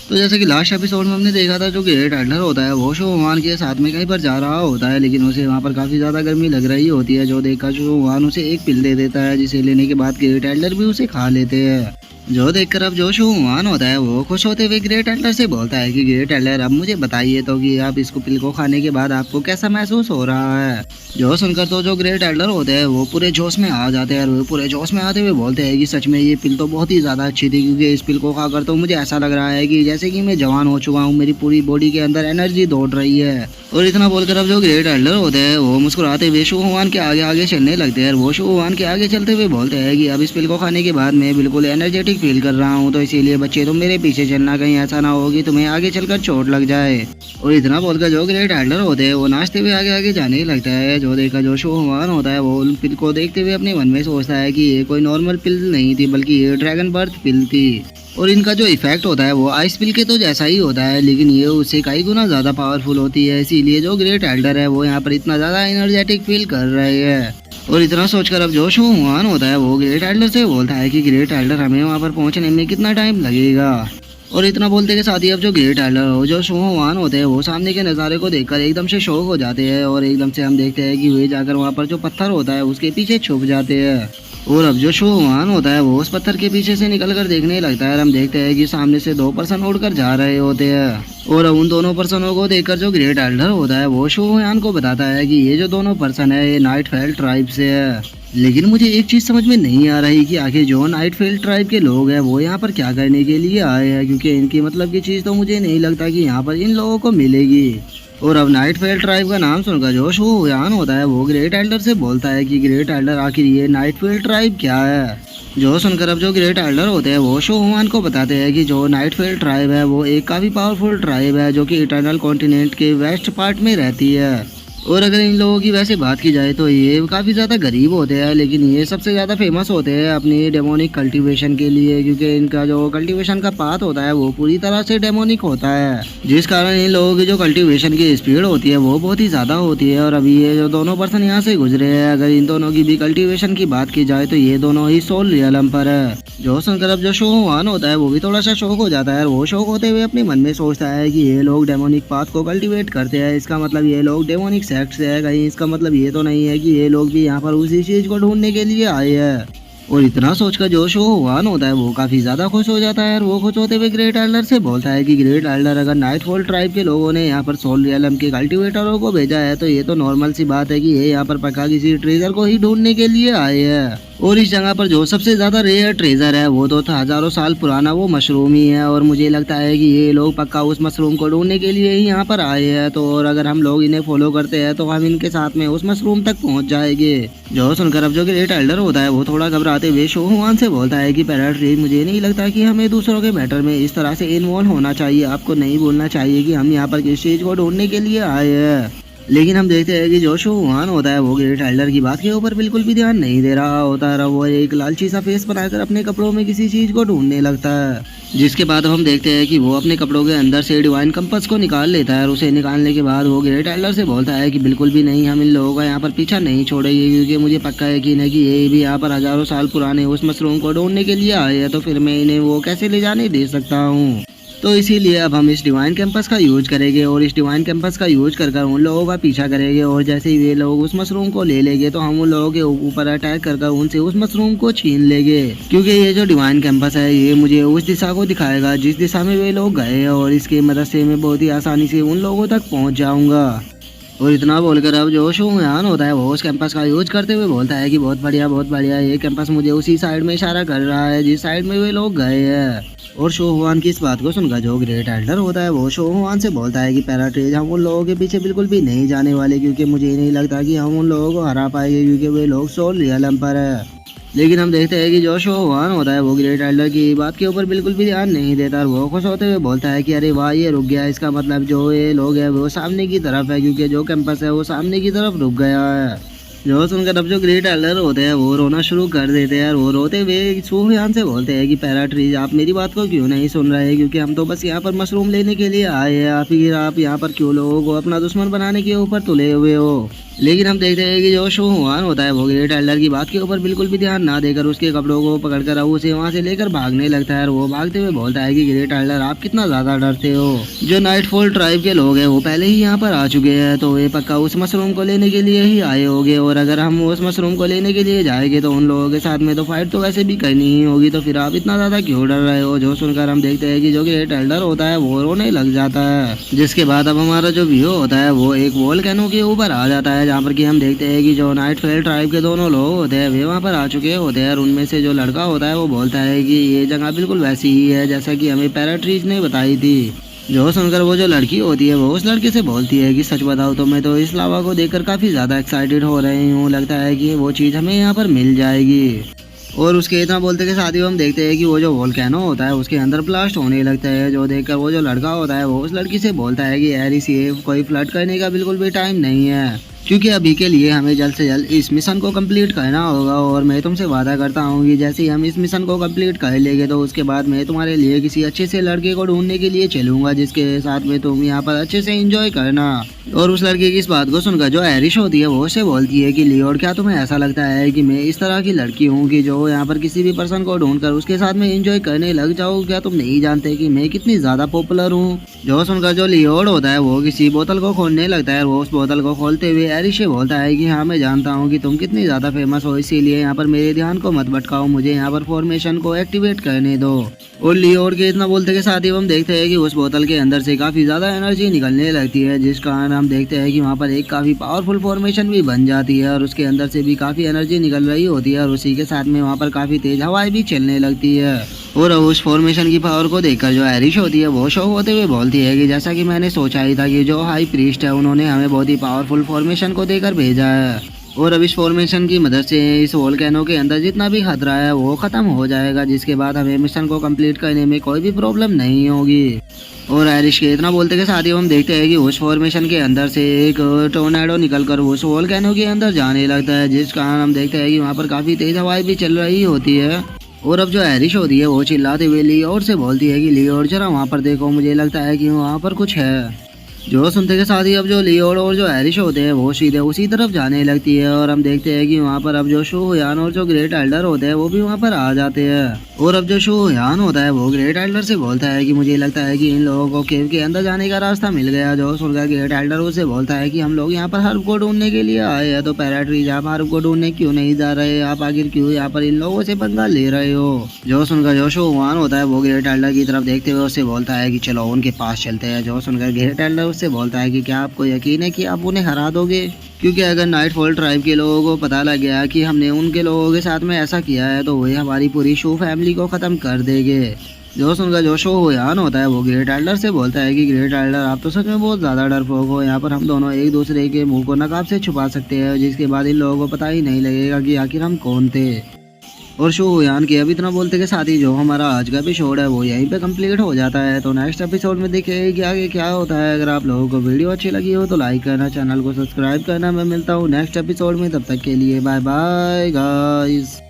तो जैसे कि लास्ट एपिसोड में हमने देखा था, जो ग्रेट एडलर होता है वो शोवान के साथ में कहीं पर जा रहा होता है, लेकिन उसे वहाँ पर काफ़ी ज़्यादा गर्मी लग रही होती है, जो देखकर शोवान उसे एक पिल दे देता है, जिसे लेने के बाद ग्रेट एडलर भी उसे खा लेते हैं। जो देखकर अब जो शोवान होता है वो खुश होते हुए ग्रेट एडलर से बोलता है कि ग्रेट एडलर, अब मुझे बताइए तो कि आप इसको पिल को खाने के बाद आपको कैसा महसूस हो रहा है। जो सुनकर तो जो ग्रेट एडलर होते हैं वो पूरे जोश में आ जाते हैं, और वो पूरे जोश में आते हुए बोलते हैं कि सच में ये पिल तो बहुत ही ज़्यादा अच्छी थी, क्योंकि इस पिल को खाकर तो मुझे ऐसा लग रहा है कि जैसे कि मैं जवान हो चुका हूँ, मेरी पूरी बॉडी के अंदर एनर्जी दौड़ रही है। और इतना बोलकर अब जो ग्रेट एडलर होते हैं वो मुस्कुराते हुए शोवान के आगे आगे चलने लगते हैं, और वो शोवान के आगे चलते हुए बोलते हैं कि अब इस पिल को खाने के बाद मैं बिल्कुल एनर्जेटिक फील कर रहा हूँ, तो इसीलिए बच्चे तुम मेरे पीछे चलना, कहीं ऐसा ना हो कि तुम्हें आगे चलकर चोट लग जाए। और इतना बोलकर जो ग्रेट एडलर होते हैं वो नाचते हुए आगे आगे जाने लगता है। जो देखकर जो शोवान होता है वो उन पिल को देखते हुए अपने मन में सोचता है कि ये कोई नॉर्मल पिल नहीं थी, बल्कि ये ड्रैगन बर्थ पिल थी, और इनका जो इफेक्ट होता है वो आइस पिल के तो जैसा ही होता है, लेकिन ये उससे कई गुना ज़्यादा पावरफुल होती है, इसीलिए जो ग्रेट एल्डर है वो यहाँ पर इतना ज़्यादा एनर्जेटिक फील कर रहे हैं। और इतना सोचकर अब जो शोवान होता है वो ग्रेट एल्डर से बोलता है कि ग्रेट एल्डर, हमें वहाँ पर पहुँचने में कितना टाइम लगेगा। और इतना बोलते के साथ ही अब जो ग्रेट एल्डर हो जो शोवान होते हैं वो सामने के नज़ारे को देखकर एकदम से शॉक हो जाते हैं, और एकदम से हम देखते हैं कि वे जाकर वहाँ पर जो पत्थर होता है उसके पीछे छुप जाते हैं। और अब जो शोवान होता है वो उस पत्थर के पीछे से निकल कर देखने लगता है, और हम देखते हैं कि सामने से दो पर्सन उड़कर जा रहे होते हैं। और अब उन दोनों पर्सनों को देखकर जो ग्रेट एल्डर होता है वो शोवान को बताता है कि ये जो दोनों पर्सन है ये नाइटफेल ट्राइब से है। लेकिन मुझे एक चीज़ समझ में नहीं आ रही कि आखिर जो नाइटफेल ट्राइब के लोग हैं वो यहाँ पर क्या करने के लिए आए हैं, क्योंकि इनकी मतलब की चीज़ तो मुझे नहीं लगता कि यहाँ पर इन लोगों को मिलेगी। और अब नाइटफेल ट्राइब का नाम सुनकर जो शोवान होता है वो ग्रेट एल्डर से बोलता है कि ग्रेट एल्डर, आखिर ये नाइटफेल ट्राइब क्या है। जो सुनकर अब जो ग्रेट एल्डर होते हैं वो शोवान को बताते हैं कि जो नाइटफेल ट्राइब है वो एक काफ़ी पावरफुल ट्राइब है, जो कि इटर्नल कॉन्टिनेंट के वेस्ट पार्ट में रहती है। और अगर इन लोगों की वैसे बात की जाए तो ये काफ़ी ज़्यादा गरीब होते हैं, लेकिन ये सबसे ज़्यादा फेमस होते हैं अपनी डेमोनिक कल्टीवेशन के लिए, क्योंकि इनका जो कल्टीवेशन का पाथ होता है वो पूरी तरह से डेमोनिक होता है, जिस कारण इन लोगों की जो कल्टीवेशन की स्पीड होती है वो बहुत ही ज़्यादा होती है। और अभी ये जो दोनों पर्सन यहाँ से गुजरे हैं, अगर इन दोनों की भी कल्टीवेशन की बात की जाए तो ये दोनों ही सोल रियलम पर है। जो सुनकर अब जो शोवान होता है वो भी थोड़ा सा शौक हो जाता है, और वो शौक होते हुए अपने मन में सोचता है कि ये लोग डेमोनिक पाथ को कल्टीवेट करते हैं, इसका मतलब ये लोग डेमोनिक सेक्ट से है, कहीं इसका मतलब ये तो नहीं है कि ये लोग भी यहाँ पर उसी चीज़ को ढूंढने के लिए आए हैं। और इतना सोचकर जो शोवान होता है वो काफ़ी ज़्यादा खुश हो जाता है, और वो खुश होते हुए ग्रेट एल्डर से बोलता है कि ग्रेट एल्डर, अगर नाइटफॉल ट्राइब के लोगों ने यहाँ पर सोल रियलम के कल्टीवेटरों को भेजा है तो ये तो नॉर्मल सी बात है कि ये यहाँ पर पक्का किसी ट्रेजर को ही ढूंढने के लिए आए हैं। और इस जगह पर जो सबसे ज़्यादा रेयर ट्रेजर है वो तो था हज़ारों साल पुराना वो मशरूम ही है, और मुझे लगता है कि ये लोग पक्का उस मशरूम को ढूंढने के लिए ही यहाँ पर आए हैं। तो और अगर हम लोग इन्हें फॉलो करते हैं तो हम इनके साथ में उस मशरूम तक पहुँच जाएंगे। जो सुनकर अब जो ग्रेट एल्डर होता है वो थोड़ा घबराते हुए शोवान से बोलता है कि पैराट्रीज, मुझे नहीं लगता कि हमें दूसरों के मैटर में इस तरह से इन्वॉल्व होना चाहिए, आपको नहीं बोलना चाहिए कि हम यहाँ पर किस चीज़ को ढूंढने के लिए आए हैं। लेकिन हम देखते हैं कि जो शोवान होता है वो ग्रेट एल्डर की बात के ऊपर बिल्कुल भी ध्यान नहीं दे रहा होता है, वो एक लालची सा फेस बनाकर अपने कपड़ों में किसी चीज़ को ढूंढने लगता है। जिसके बाद हम देखते हैं कि वो अपने कपड़ों के अंदर से डिवाइन कंपास को निकाल लेता है, और उसे निकालने के बाद वो ग्रेट एल्डर से बोलता है कि बिल्कुल भी नहीं, हम इन लोगों का यहाँ पर पीछा नहीं छोड़ेंगे, क्योंकि मुझे पक्का यकीन है कि ये भी यहाँ पर हज़ारों साल पुराने उस मशरूम को ढूंढने के लिए आए हैं, तो फिर मैं इन्हें वो कैसे ले जाने दे सकता हूँ। तो इसीलिए अब हम इस डिवाइन कैंपस का यूज करेंगे, और इस डिवाइन कैंपस का यूज कर उन लोगों का पीछा करेंगे, और जैसे ही वे लोग उस मशरूम को ले लेंगे तो हम उन लोगों के ऊपर अटैक कर उनसे उस मशरूम को छीन लेंगे, क्योंकि ये जो डिवाइन कैंपस है ये मुझे उस दिशा को दिखाएगा जिस दिशा में वे लोग गए हैं, और इसकी मदद से मैं बहुत ही आसानी से उन लोगों तक पहुँच जाऊँगा। और इतना बोलकर अब जो शोवान होता है वो उस कैंपस का यूज करते हुए बोलता है कि बहुत बढ़िया, ये कैंपस मुझे उसी साइड में इशारा कर रहा है जिस साइड में वे लोग गए हैं। और शोवान की इस बात को सुनकर जो ग्रेट एल्डर होता है वो शोवान से बोलता है कि पैराट्रीज, हम उन लोगों के पीछे बिल्कुल भी नहीं जाने वाले, क्योंकि मुझे नहीं लगता कि हम उन लोगों को हरा पाएंगे, क्योंकि वे लोग सोल रियलम पर है। लेकिन हम देखते हैं कि जो शोवान होता है वो ग्रेट एल्डर की बात के ऊपर बिल्कुल भी ध्यान नहीं देता, और वो खुश होते हुए बोलता है कि अरे वाह, ये रुक गया, इसका मतलब जो ये लोग हैं वो सामने की तरफ है, क्योंकि जो कैंपस है वो सामने की तरफ रुक गया है। जो सुनकर अब जो ग्रेट एल्डर होते हैं वो रोना शुरू कर देते हैं, और वो रोते हुए शोवान से बोलते हैं कि पैराट्रीज, आप मेरी बात को क्यों नहीं सुन रहे, क्योंकि हम तो बस यहाँ पर मशरूम लेने के लिए आए हैं, आप यहाँ पर क्यों लोगों को अपना दुश्मन बनाने के ऊपर तुले हुए हो। लेकिन हम देखते हैं कि जो शोहुआन होता है वो ग्रेट एल्डर की बात के ऊपर बिल्कुल भी ध्यान ना देकर उसके कपड़ों को पकड़कर उसे वहाँ से लेकर भागने लगता है और वो भागते हुए बोलता है कि ग्रेट एल्डर आप कितना ज्यादा डरते हो। जो नाइटफॉल ट्राइब के लोग हैं वो पहले ही यहाँ पर आ चुके हैं तो वे पक्का उस मशरूम को लेने के लिए ही आए होंगे और अगर हम उस मशरूम को लेने के लिए जाएंगे तो उन लोगों के साथ में तो फाइट तो वैसे भी करनी ही होगी, तो फिर आप इतना ज्यादा क्यों डर रहे हो। जो सुनकर हम देखते हैं कि जो ग्रेट एल्डर होता है वो रोने लग जाता है। जिसके बाद अब हमारा जो व्यू होता है वो एक वोल्केनो के ऊपर आ जाता है जहाँ पर कि हम देखते हैं कि जो नाइटफेल ट्राइब के दोनों लोग होते हैं वे वहाँ पर आ चुके होते हैं और उनमें से जो लड़का होता है वो बोलता है कि ये जगह बिल्कुल वैसी ही है जैसा कि हमें पैराट्रीज ने बताई थी। जो सुनकर वो जो लड़की होती है वो उस लड़के से बोलती है कि सच बताओ तो मैं तो इस लावा को देखकर काफी ज्यादा एक्साइटेड हो रही हूँ, लगता है कि वो चीज हमें यहाँ पर मिल जाएगी। और उसके इतना बोलते के साथ ही हम देखते हैं कि वो जो वोल्केनो होता है उसके अंदर ब्लास्ट होने लगता है। जो देखकर वो जो लड़का होता है वो उस लड़की से बोलता है कि यार इस ये कोई फ्लर्ट करने का बिल्कुल भी टाइम नहीं है, क्योंकि अभी के लिए हमें जल्द से जल्द इस मिशन को कंप्लीट करना होगा और मैं तुमसे वादा करता हूँ कि जैसे ही हम इस मिशन को कंप्लीट कर लेंगे तो उसके बाद मैं तुम्हारे लिए किसी अच्छे से लड़के को ढूंढने के लिए चलूंगा जिसके साथ में तुम यहाँ पर अच्छे से एंजॉय करना। और उस लड़के की इस बात को सुनकर जो एरिश होती है वो उससे बोलती है कि लियोड क्या तुम्हें ऐसा लगता है कि मैं इस तरह की लड़की हूँ कि जो यहाँ पर किसी भी पर्सन को ढूंढकर उसके साथ में एंजॉय करने लग जाऊँ, क्या तुम नहीं जानते कि मैं कितनी ज्यादा पॉपुलर हूँ। जो सुनकर जो लियोड होता है वो किसी बोतल को खोलने लगता है, वो उस बोतल को खोलते हुए एरिश से बोलता है कि हाँ मैं जानता हूँ कि तुम कितनी ज्यादा फेमस हो, इसीलिए यहाँ पर मेरे ध्यान को मत भटकाओ, मुझे यहाँ पर फॉर्मेशन को एक्टिवेट करने दो। और लियोड के इतना बोलते के साथ ही हम देखते हैं कि उस बोतल के अंदर से काफी ज्यादा एनर्जी निकलने लगती है जिस कारण हम देखते हैं कि वहाँ पर एक काफी पावरफुल फॉर्मेशन भी बन जाती है और उसके अंदर से भी काफी एनर्जी निकल रही होती है और उसी के साथ में वहाँ पर काफी तेज हवाएं भी चलने लगती है। और उस फॉर्मेशन की पावर को देखकर जो एरिश होती है वो शो होते हुए बोलती है कि जैसा कि मैंने सोचा ही था कि जो हाई प्रीस्ट है उन्होंने हमें बहुत ही पावरफुल फॉर्मेशन को देकर भेजा है और अब इस फॉर्मेशन की मदद से इस वोल्केनो के अंदर जितना भी खतरा है वो खत्म हो जाएगा, जिसके बाद हमें मिशन को कंप्लीट करने में कोई भी प्रॉब्लम नहीं होगी। और एरिश के इतना बोलते के साथ ही हम देखते हैं कि उस फॉर्मेशन के अंदर से एक टोर्नेडो निकलकर उस वोल्केनो के अंदर जाने लगता है जिस कारण हम देखते हैं कि वहाँ पर काफी तेज हवाएं भी चल रही होती है। और अब जो एरिश होती है वो चिल्लाते हुए लियोड से बोलती है कि लियोड जरा वहाँ पर देखो, मुझे लगता है कि वहाँ पर कुछ है। जो सुनते के साथ ही अब जो लियोड और जो एरिश होते हैं वो सीधे उसी तरफ जाने लगती है और हम देखते हैं कि वहाँ पर अब जो शोहुयान और जो ग्रेट एल्डर होते हैं वो भी वहाँ पर आ जाते हैं। और अब जो शोहुयान होता है वो ग्रेट एल्डर से बोलता है कि मुझे लगता है कि इन लोगों को केव के अंदर जाने का रास्ता मिल गया। जो सुनकर ग्रेट एल्डर उससे बोलता है कि हम लोग यहाँ पर हर्ब को ढूंढने के लिए आए हैं, तो पैराट्रीज आप हर्ब को ढूंढने क्यों नहीं जा रहे, आप आखिर क्यों यहाँ पर इन लोगों से पंगा ले रहे हो। जो सुनकर जो शोहुयान होता है वो ग्रेट एल्डर की तरफ देखते हुए उससे बोलता है कि चलो उनके पास चलते हैं। जो सुनकर ग्रेट एल्डर उससे बोलता है कि क्या आपको यकीन है कि आप उन्हें हरा दोगे, क्योंकि अगर नाइटफॉल ट्राइब के लोगों को पता लग गया कि हमने उनके लोगों के साथ में ऐसा किया है तो वही हमारी पूरी शो फैमिली को ख़त्म कर देंगे। जो सुनकर जो शोहुयान होता है वो ग्रेट एल्डर से बोलता है कि ग्रेट एल्डर आप तो सच में बहुत ज़्यादा डरपोक हो, यहाँ पर हम दोनों एक दूसरे के मुंह को नकाब से छुपा सकते हैं जिसके बाद इन लोगों को पता ही नहीं लगेगा कि आखिर हम कौन थे। और शोहुयान के अब इतना बोलते के साथ ही जो हमारा आज का एपिसोड है वो यहीं पे कंप्लीट हो जाता है। तो नेक्स्ट एपिसोड में देखिए कि आगे क्या होता है। अगर आप लोगों को वीडियो अच्छी लगी हो तो लाइक करना, चैनल को सब्सक्राइब करना। मैं मिलता हूँ नेक्स्ट एपिसोड में, तब तक के लिए बाय बाय गाइस।